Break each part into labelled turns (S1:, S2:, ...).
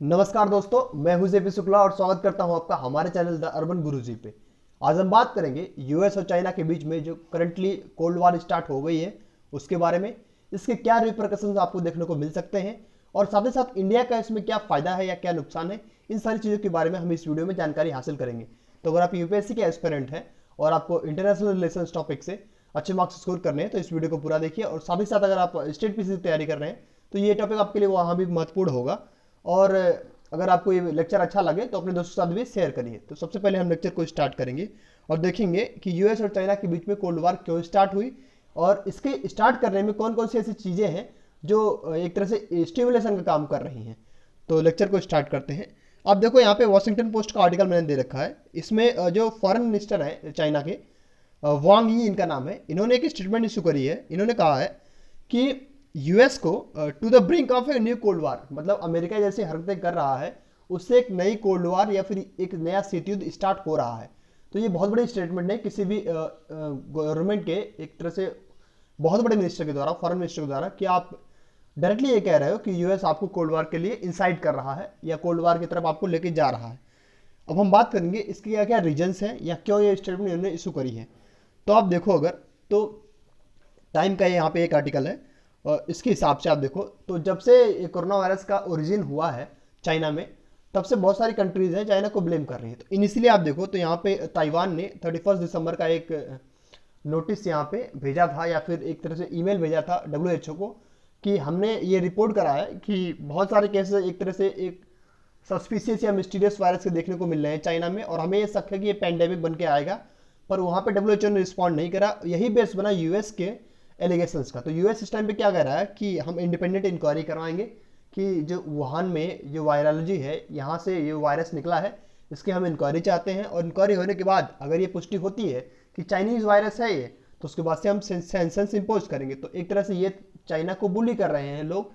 S1: नमस्कार दोस्तों, मैं हूं जेपी शुक्ला और स्वागत करता हूं आपका हमारे चैनल द अर्बन गुरुजी पे। आज हम बात करेंगे यूएस और चाइना के बीच में जो करंटली कोल्ड वॉर स्टार्ट हो गई है उसके बारे में। इसके क्या रिपरकशंस आपको देखने को मिल सकते हैं और साथ ही साथ इंडिया का इसमें क्या फ़ायदा है या क्या नुकसान है, इन सारी चीज़ों के बारे में हम इस वीडियो में जानकारी हासिल करेंगे। तो अगर आप यूपीएससी के एस्पिरेंट हैं और आपको इंटरनेशनल रिलेशन टॉपिक से अच्छे मार्क्स स्कोर करने हैं तो इस वीडियो को पूरा देखिए। और साथ ही साथ अगर आप स्टेट पीसी की तैयारी कर रहे हैं तो ये टॉपिक आपके लिए वहाँ भी महत्वपूर्ण होगा। और अगर आपको ये लेक्चर अच्छा लगे तो अपने दोस्तों के साथ भी शेयर करिए। तो सबसे पहले हम लेक्चर को स्टार्ट करेंगे और देखेंगे कि यूएस और चाइना के बीच में कोल्ड वार क्यों स्टार्ट हुई और इसके स्टार्ट करने में कौन कौन सी ऐसी चीज़ें हैं जो एक तरह से स्टिमुलेशन का काम कर रही हैं। तो लेक्चर को स्टार्ट करते हैं। आप देखो यहाँ पे वॉशिंगटन पोस्ट का आर्टिकल मैंने दे रखा है। इसमें जो फॉरेन मिनिस्टर है चाइना के, वांग यी इनका नाम है, इन्होंने एक स्टेटमेंट इशू करी है। इन्होंने कहा है कि यूएस को to the brink of a new cold war, मतलब अमेरिका जैसी हरकतें कर रहा है उससे एक नई कोल्ड वार या फिर एक नया शीत युद्ध स्टार्ट हो रहा है। तो ये बहुत बड़ी स्टेटमेंट है किसी भी गवर्नमेंट के एक तरह से बहुत बड़े मिनिस्टर के द्वारा, फॉरेन मिनिस्टर के द्वारा, कि आप डायरेक्टली ये कह रहे हो कि यूएस आपको कोल्ड वार के लिए इंसाइट कर रहा है या कोल्ड वार की तरफ आपको लेके जा रहा है। अब हम बात करेंगे इसके क्या क्या रीजंस हैं या क्यों ये स्टेटमेंट इन्होंने इशू करी है। तो आप देखो, अगर तो टाइम का यहाँ पे एक आर्टिकल है और इसके हिसाब से आप देखो तो जब से कोरोना वायरस का ओरिजिन हुआ है चाइना में, तब से बहुत सारी कंट्रीज हैं चाइना को ब्लेम कर रही हैं। तो इनिशियली आप देखो तो यहाँ पे ताइवान ने 31 दिसंबर का एक नोटिस यहाँ पे भेजा था या फिर एक तरह से ईमेल भेजा था डब्ल्यूएचओ को कि हमने ये रिपोर्ट करा है कि बहुत सारे केसेस एक तरह से एक सस्पिशियस या मिस्टीरियस वायरस के देखने को मिल रहे हैं चाइना में और हमें ये शक है कि ये पैंडेमिक बन के आएगा। पर वहाँ पे डब्ल्यूएचओ ने रिस्पॉन्ड नहीं करा। यही बेस बना यूएस के एलिगेशंस का। तो यूएस इस टाइम पे क्या कह रहा है कि हम इंडिपेंडेंट इंक्वायरी करवाएंगे कि जो वुहान में जो वायरोलॉजी है, यहाँ से ये वायरस निकला है, इसके हम इंक्वायरी चाहते हैं। और इंक्वायरी होने के बाद अगर ये पुष्टि होती है कि चाइनीज़ वायरस है ये, तो उसके बाद से हम सैंक्शंस इम्पोज करेंगे। तो एक तरह से ये चाइना को बुली कर रहे हैं लोग,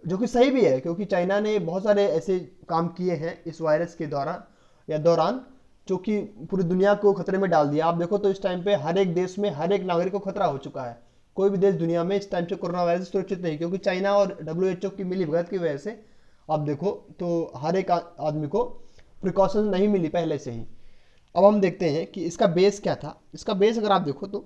S1: जो कि सही भी है क्योंकि चाइना ने बहुत सारे ऐसे काम किए हैं इस वायरस के दौरान जो कि पूरी दुनिया को खतरे में डाल दिया। आप देखो तो इस टाइम पे हर एक देश में हर एक नागरिक को खतरा हो चुका है। कोई भी देश दुनिया में इस टाइम से कोरोना वायरस सुरक्षित नहीं, क्योंकि चाइना और डब्ल्यूएचओ की मिली भगत की वजह से आप देखो तो हर एक आदमी को प्रिकॉशन नहीं मिली पहले से ही। अब हम देखते हैं कि इसका बेस क्या था। इसका बेस अगर आप देखो तो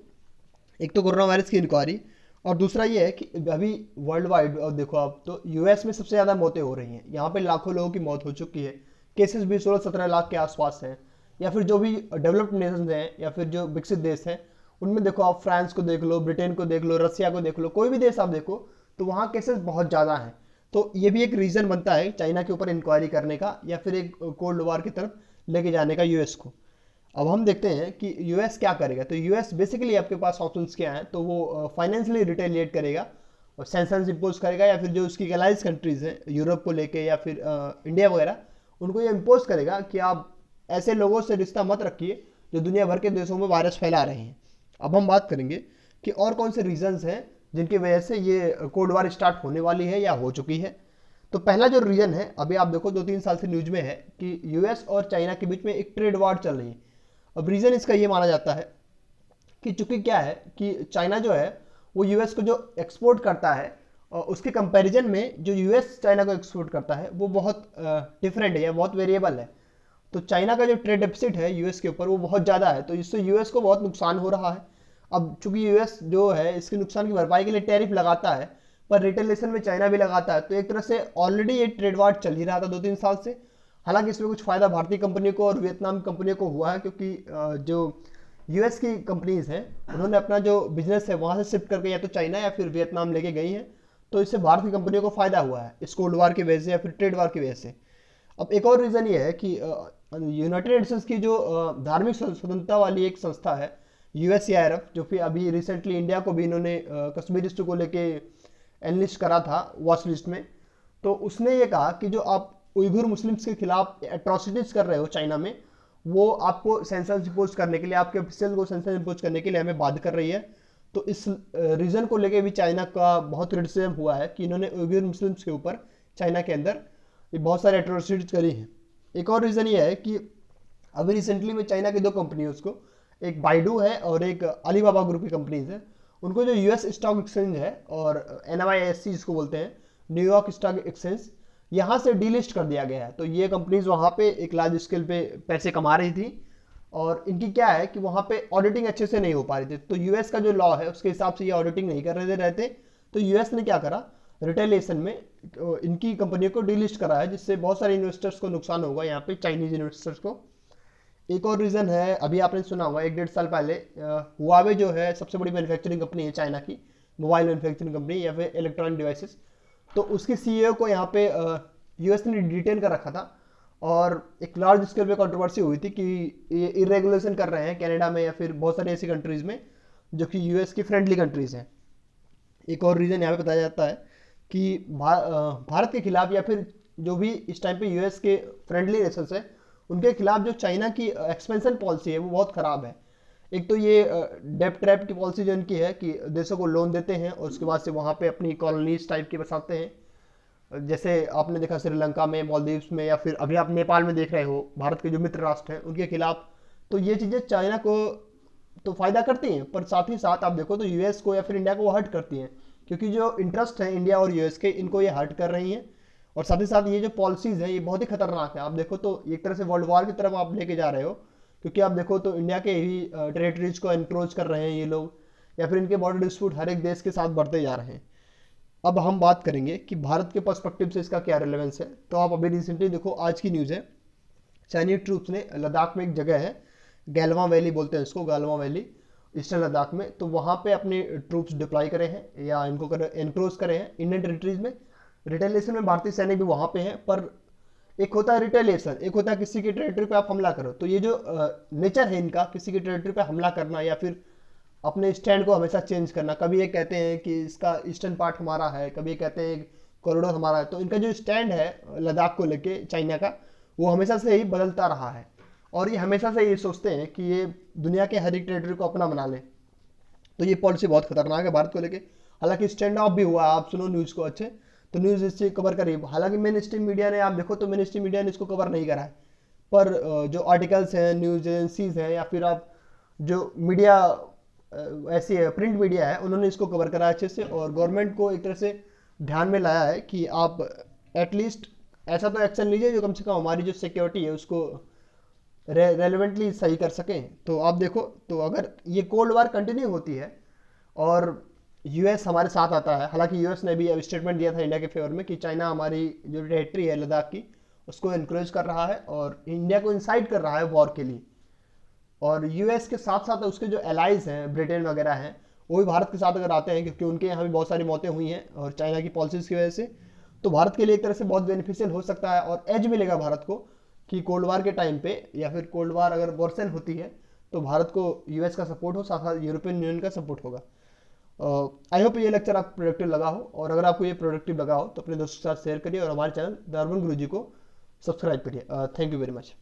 S1: एक तो कोरोना वायरस की इंक्वायरी और दूसरा ये है कि अभी वर्ल्ड वाइड देखो आप तो यूएस में सबसे ज़्यादा मौतें हो रही हैं। यहाँ पे लाखों लोगों की मौत हो चुकी है। केसेस भी 16-17 लाख के आसपास हैं। या फिर जो भी डेवलप्ड नेशंस हैं या फिर जो विकसित देश हैं उनमें देखो आप फ्रांस को देख लो, ब्रिटेन को देख लो, रसिया को देख लो, कोई भी देश आप देखो तो वहाँ केसेस बहुत ज़्यादा हैं। तो ये भी एक रीज़न बनता है चाइना के ऊपर इंक्वायरी करने का या फिर एक कोल्ड वॉर की तरफ लेके जाने का यूएस को। अब हम देखते हैं कि यूएस क्या करेगा। तो यूएस बेसिकली आपके पास ऑप्शंस क्या हैं, तो वो फाइनेंशियली रिटेलिएट करेगा और सैंक्शंस इम्पोज करेगा या फिर जो उसकी एलाइज कंट्रीज हैं यूरोप को लेके या फिर इंडिया वगैरह, उनको ये इम्पोज करेगा कि आप ऐसे लोगों से रिश्ता मत रखिए जो दुनिया भर के देशों में वायरस फैला रहे हैं। अब हम बात करेंगे कि और कौन से रीजंस हैं जिनकी वजह से ये कोल्ड वार स्टार्ट होने वाली है या हो चुकी है। तो पहला जो रीजन है, अभी आप देखो 2-3 साल से न्यूज में है कि यूएस और चाइना के बीच में एक ट्रेड वार चल रही है। अब रीजन इसका ये माना जाता है कि चूंकि क्या है कि चाइना जो है वो यूएस को जो एक्सपोर्ट करता है और उसके कंपैरिजन में जो यूएस चाइना को एक्सपोर्ट करता है वो बहुत डिफरेंट है या बहुत वेरिएबल है। तो चाइना का जो ट्रेड डेफिसिट है यूएस के ऊपर वो बहुत ज़्यादा है, तो इससे यूएस को बहुत नुकसान हो रहा है। अब चूंकि यूएस जो है इसके नुकसान की भरपाई के लिए टैरिफ लगाता है पर रिटेलिएशन में चाइना भी लगाता है। तो एक तरह से ऑलरेडी ये ट्रेड वार चल ही रहा था 2-3 साल से। हालांकि इसमें कुछ फ़ायदा भारतीय कंपनियों को और वियतनाम कंपनियों को हुआ है क्योंकि जो यूएस की कंपनीज हैं उन्होंने अपना जो बिजनेस है वहाँ से शिफ्ट करके या तो चाइना या फिर वियतनाम लेके गई हैं। तो इससे भारत की कंपनियों को फ़ायदा हुआ है इस कोल्ड वार की वजह से या फिर ट्रेड वार की वजह से। अब एक और रीज़न ये है कि यूनाइटेड नेशंस की जो धार्मिक स्वतंत्रता वाली एक संस्था है यूएससीआईआरएफ, जो फिर अभी रिसेंटली इंडिया को भी इन्होंने कश्मीर इशू को लेके एनलिस्ट करा था वॉच लिस्ट में। तो उसने ये कहा कि जो आप उइघुर मुस्लिम्स के खिलाफ एट्रोसिटीज कर रहे हो चाइना में, वो आपको सैंक्शंस इम्पोज करने के लिए, आपके ऑफिशियल को सैंक्शन इम्पोज करने के लिए हमें बाध्य कर रही है। तो इस रीजन को लेके भी चाइना का बहुत क्रिटिसिज्म हुआ है कि इन्होंने उइघुर मुस्लिम्स के ऊपर चाइना के अंदर ये बहुत सारे एट्रोसिटीज करी हैं। एक और रीज़न ये है कि अभी रिसेंटली में चाइना की 2 कंपनी है, उसको एक बाइडू है और एक अलीबाबा ग्रुप की कंपनीज है, उनको जो यूएस स्टॉक एक्सचेंज है और NYSE जिसको बोलते हैं न्यूयॉर्क स्टॉक एक्सचेंज, यहाँ से डीलिस्ट कर दिया गया है। तो ये कंपनीज वहाँ पे एक लार्ज स्केल पे पैसे कमा रही थी, और इनकी क्या है कि वहाँ पे ऑडिटिंग अच्छे से नहीं हो पा रही थी। तो यूएस का जो लॉ है उसके हिसाब से ये ऑडिटिंग नहीं कर रहे रहते। तो यूएस ने क्या करा, रिटेलिएशन में इनकी कंपनियों को डीलिस्ट करा है, जिससे बहुत सारे इन्वेस्टर्स को नुकसान होगा, यहाँ पे चाइनीज इन्वेस्टर्स को। एक और रीज़न है, अभी आपने सुना होगा 1-1.5 साल पहले हुआवे जो है सबसे बड़ी मैन्युफैक्चरिंग कंपनी है चाइना की, मोबाइल मैन्युफैक्चरिंग कंपनी या फिर इलेक्ट्रॉनिक डिवाइसेस। तो उसके सीईओ को यहाँ पे यूएस ने डिटेन कर रखा था, और एक लार्ज स्केल पे कंट्रोवर्सी हुई थी कि ये इरेगुलेशन कर रहे हैं कनाडा में या फिर बहुत सारी ऐसी कंट्रीज़ में जो कि यूएस की फ्रेंडली कंट्रीज़ हैं। एक और रीज़न यहाँ पे बताया जाता है कि भारत के खिलाफ या फिर जो भी इस टाइम पे यूएस के फ्रेंडली नेशंस है उनके खिलाफ जो चाइना की एक्सपेंशन पॉलिसी है वो बहुत ख़राब है। एक तो ये डेब्ट ट्रैप की पॉलिसी जो इनकी है कि देशों को लोन देते हैं और उसके बाद से वहाँ पे अपनी कॉलोनीज टाइप की बसाते हैं, जैसे आपने देखा श्रीलंका में, मालदीव्स में, या फिर अभी आप नेपाल में देख रहे हो भारत के जो मित्र राष्ट्र हैं उनके खिलाफ। तो ये चीज़ें चाइना को तो फायदा करती हैं, पर साथ ही साथ आप देखो तो यूएस को या फिर इंडिया को वो हर्ट करती हैं, क्योंकि जो इंटरेस्ट है इंडिया और यूएस के इनको ये हर्ट कर रही हैं। और साथ ही साथ ये जो पॉलिसीज है ये बहुत ही खतरनाक है। आप देखो तो एक तरह से वर्ल्ड वॉर की तरफ आप लेके जा रहे हो, क्योंकि आप देखो तो इंडिया के ही टेरिटरीज को एनक्रोच कर रहे हैं ये लोग, या फिर इनके बॉर्डर डिस्प्यूट हर एक देश के साथ बढ़ते जा रहे हैं। अब हम बात करेंगे कि भारत के पर्सपेक्टिव से इसका क्या रिलेवेंस है। तो आप अभी रिसेंटली देखो, आज की न्यूज़ है, चाइनीज ट्रूप्स ने लद्दाख में एक जगह है, गैलवा वैली बोलते हैं इसको, गैलवा वैली, ईस्टर्न लद्दाख में, तो वहाँ पे अपने ट्रूप्स डिप्लॉय करे हैं या इनको एनक्रोच करे हैं इंडियन टेरिटरीज में। रिटेलिएशन में भारतीय सैनिक भी वहाँ पे हैं, पर एक होता है रिटेलिएशन, एक होता है किसी की टेरिटरी पे आप हमला करो। तो ये जो नेचर है इनका, किसी की टेरिटरी पे हमला करना या फिर अपने स्टैंड को हमेशा चेंज करना, कभी ये कहते हैं कि इसका ईस्टर्न पार्ट हमारा है, कभी ये कहते हैं कॉरिडोर हमारा है। तो इनका जो स्टैंड है लद्दाख को लेके चाइना का, वो हमेशा से ही बदलता रहा है, और ये हमेशा से ये सोचते हैं कि ये दुनिया के हर एक टेरिटरी को अपना बना ले। तो ये पॉलिसी बहुत खतरनाक है भारत को लेके। हालांकि स्टैंड ऑफ भी हुआ, आप सुनो न्यूज़ को अच्छे, तो न्यूज़ इससे कवर करी। हालांकि मेन स्ट्रीम मीडिया ने, आप देखो तो मेन स्ट्रीम मीडिया ने इसको कवर नहीं करा है, पर जो आर्टिकल्स हैं, न्यूज़ एजेंसीज हैं, या फिर आप जो मीडिया ऐसी है प्रिंट मीडिया है, उन्होंने इसको कवर करा अच्छे से, और गवर्नमेंट को एक तरह से ध्यान में लाया है कि आप एटलीस्ट ऐसा तो एक्शन लीजिए जो कम से कम हमारी जो सिक्योरिटी है उसको रेलिवेंटली सही कर सकें। तो आप देखो तो अगर ये कोल्ड वार कंटिन्यू होती है और यूएस हमारे साथ आता है, हालांकि यूएस ने भी अब स्टेटमेंट दिया था इंडिया के फेवर में कि चाइना हमारी जो टेरिटरी है लद्दाख की उसको इनक्रोच कर रहा है और इंडिया को इंसाइट कर रहा है वॉर के लिए। और यूएस के साथ साथ उसके जो एलाइज हैं, ब्रिटेन वगैरह हैं, वो भी भारत के साथ अगर आते हैं, क्योंकि उनके यहाँ भी बहुत सारी मौतें हुई हैं और चाइना की पॉलिसीज़ की वजह से, तो भारत के लिए एक तरह से बहुत बेनिफिशियल हो सकता है और एज मिलेगा भारत को कि कोल्ड वार के टाइम पे या फिर कोल्ड वार अगर वर्सन होती है तो भारत को यूएस का सपोर्ट हो, साथ साथ यूरोपियन यूनियन का सपोर्ट होगा। आई होप ये लेक्चर आपको प्रोडक्टिव लगा हो, और अगर आपको ये प्रोडक्टिव लगा हो तो अपने दोस्तों के साथ शेयर करिए और हमारे चैनल द अर्बन गुरुजी को सब्सक्राइब करिए। Thank you very much.